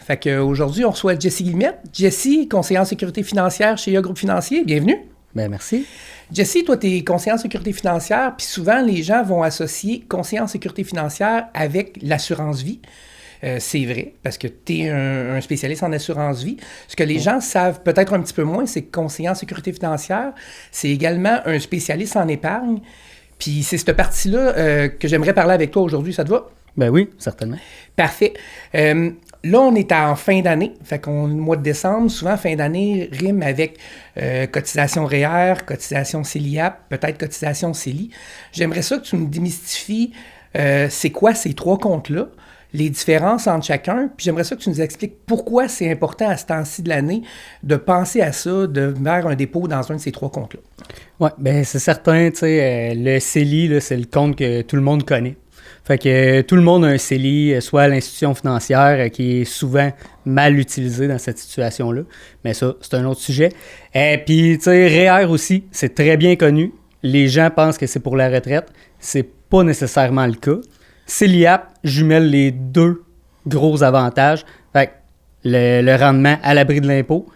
Fait qu'aujourd'hui, on reçoit Jessie Guillemette. Jessie, conseillère en sécurité financière chez IA Groupe Financier. Bienvenue. Bien, merci. Jessie, toi, tu es conseillère en sécurité financière, puis souvent, les gens vont associer conseiller en sécurité financière avec l'assurance vie. C'est vrai, parce que tu es un spécialiste en assurance vie. Ce que les gens savent peut-être un petit peu moins, c'est que conseiller en sécurité financière, c'est également un spécialiste en épargne. Puis c'est cette partie-là que j'aimerais parler avec toi aujourd'hui. Ça te va? Ben oui, certainement. Parfait. Là, on est en fin d'année. Fait qu'on, le mois de décembre, souvent, fin d'année rime avec cotisation REER, cotisation CELIAP, peut-être cotisation CELI. J'aimerais ça que tu me démystifies c'est quoi ces trois comptes-là, les différences entre chacun, puis j'aimerais ça que tu nous expliques pourquoi c'est important à ce temps-ci de l'année de penser à ça, de faire un dépôt dans un de ces trois comptes-là. Oui, bien c'est certain, tu sais, le CELI, là, c'est le compte que tout le monde connaît. Fait que tout le monde a un CELI, soit l'institution financière qui est souvent mal utilisée dans cette situation-là. Mais ça, c'est un autre sujet. Et puis, tu sais, REER aussi, c'est très bien connu. Les gens pensent que c'est pour la retraite. C'est pas nécessairement le cas. CELIAP jumelle les deux gros avantages. Fait que le rendement à l'abri de l'impôt,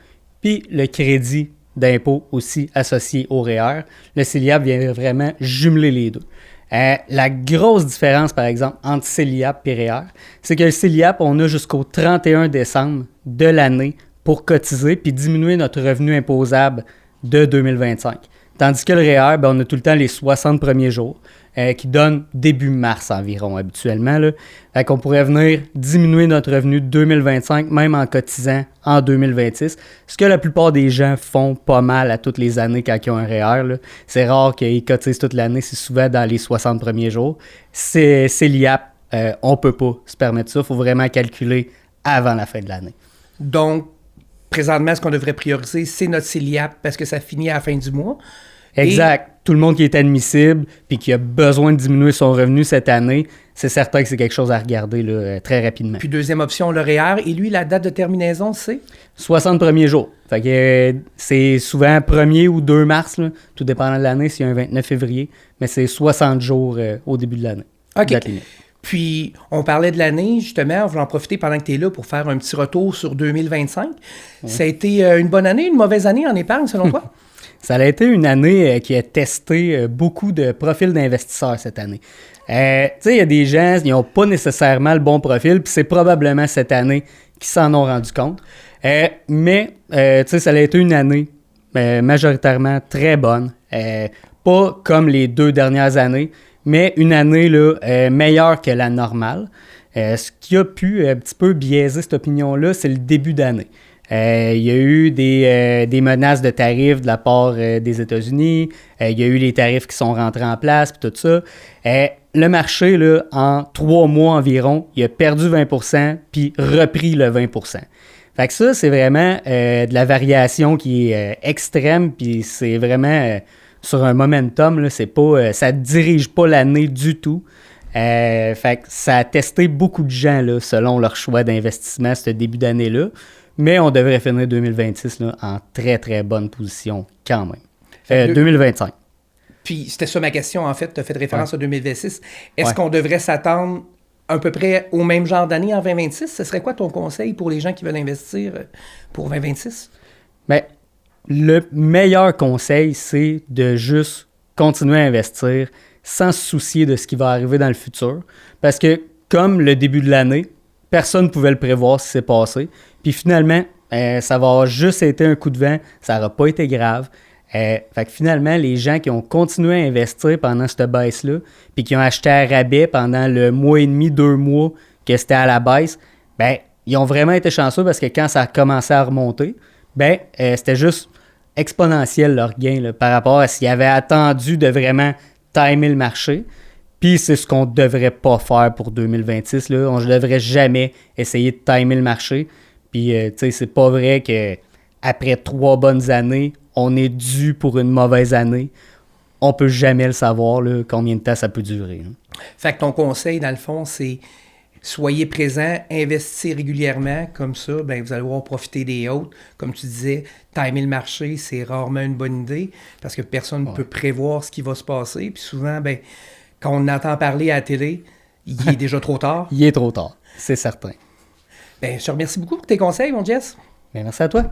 puis le crédit d'impôt aussi associé au REER. Le CELIAP vient vraiment jumeler les deux. La grosse différence, par exemple, entre CELIAP et REER, c'est que le CELIAP, on a jusqu'au 31 décembre de l'année pour cotiser puis diminuer notre revenu imposable de 2025. Tandis que le REER, ben, on a tout le temps les 60 premiers jours qui donnent début mars environ habituellement. Là. Fait qu'on pourrait venir diminuer notre revenu de 2025 même en cotisant en 2026. Ce que la plupart des gens font pas mal à toutes les années quand ils ont un REER. Là. C'est rare qu'ils cotisent toute l'année, c'est souvent dans les 60 premiers jours. C'est l'IAP, on peut pas se permettre ça. Il faut vraiment calculer avant la fin de l'année. Donc, présentement, ce qu'on devrait prioriser, c'est notre CELIAP parce que ça finit à la fin du mois. Exact. Tout le monde qui est admissible puis qui a besoin de diminuer son revenu cette année, c'est certain que c'est quelque chose à regarder là, très rapidement. Puis deuxième option, le REER. Et lui, la date de terminaison, c'est? 60 premiers jours. Fait que c'est souvent 1er ou 2 mars, là, tout dépendant de l'année, s'il y a un 29 février, mais c'est 60 jours au début de l'année. OK. Puis, on parlait de l'année, justement, on voulait en profiter pendant que tu es là pour faire un petit retour sur 2025. Oui. Ça a été une bonne année, une mauvaise année en épargne, selon toi? Ça a été une année qui a testé beaucoup de profils d'investisseurs cette année. Tu sais, il y a des gens, ils n'ont pas nécessairement le bon profil, puis c'est probablement cette année qu'ils s'en ont rendu compte. Mais, tu sais, ça a été une année majoritairement très bonne. Pas comme les 2 dernières années, mais une année là, meilleure que la normale. Ce qui a pu un petit peu biaiser cette opinion-là, c'est le début d'année. Il y a eu des menaces de tarifs de la part des États-Unis. Il y a eu les tarifs qui sont rentrés en place, puis tout ça. Le marché, là, en 3 mois environ, il a perdu 20%, puis repris le 20%. Fait que ça, c'est vraiment de la variation qui est extrême, puis c'est vraiment sur un momentum, là, c'est pas, ça ne dirige pas l'année du tout. Fait que ça a testé beaucoup de gens là, selon leur choix d'investissement ce début d'année-là. Mais on devrait finir 2026 là, en très, très bonne position quand même. 2025. Puis, c'était ça ma question, en fait. Tu as fait référence à 2026. Est-ce qu'on devrait s'attendre à peu près au même genre d'année en 2026? Ce serait quoi ton conseil pour les gens qui veulent investir pour 2026? Bien, le meilleur conseil, c'est de juste continuer à investir sans se soucier de ce qui va arriver dans le futur. Parce que, comme le début de l'année, personne ne pouvait le prévoir si c'est passé. Puis finalement, ça va avoir juste été un coup de vent, ça n'aura pas été grave. Fait que finalement, les gens qui ont continué à investir pendant cette baisse-là, puis qui ont acheté à rabais pendant le mois et demi, 2 mois que c'était à la baisse, ben ils ont vraiment été chanceux parce que quand ça a commencé à remonter, ben c'était juste exponentiel leur gain là, par rapport à s'ils avaient attendu de vraiment timer le marché. Puis c'est ce qu'on ne devrait pas faire pour 2026. Là. On ne devrait jamais essayer de timer le marché. Puis, tu sais, c'est pas vrai qu'après 3 bonnes années, on est dû pour une mauvaise année. On peut jamais le savoir, là, combien de temps ça peut durer. Hein. Fait que ton conseil, dans le fond, c'est soyez présent, investissez régulièrement. Comme ça, ben, vous allez pouvoir profiter des autres. Comme tu disais, timer le marché, c'est rarement une bonne idée parce que personne ne peut prévoir ce qui va se passer. Puis souvent, ben, quand on entend parler à la télé, il est déjà trop tard. Il est trop tard, c'est certain. Ben, je te remercie beaucoup pour tes conseils, mon Jess. Bien, merci à toi.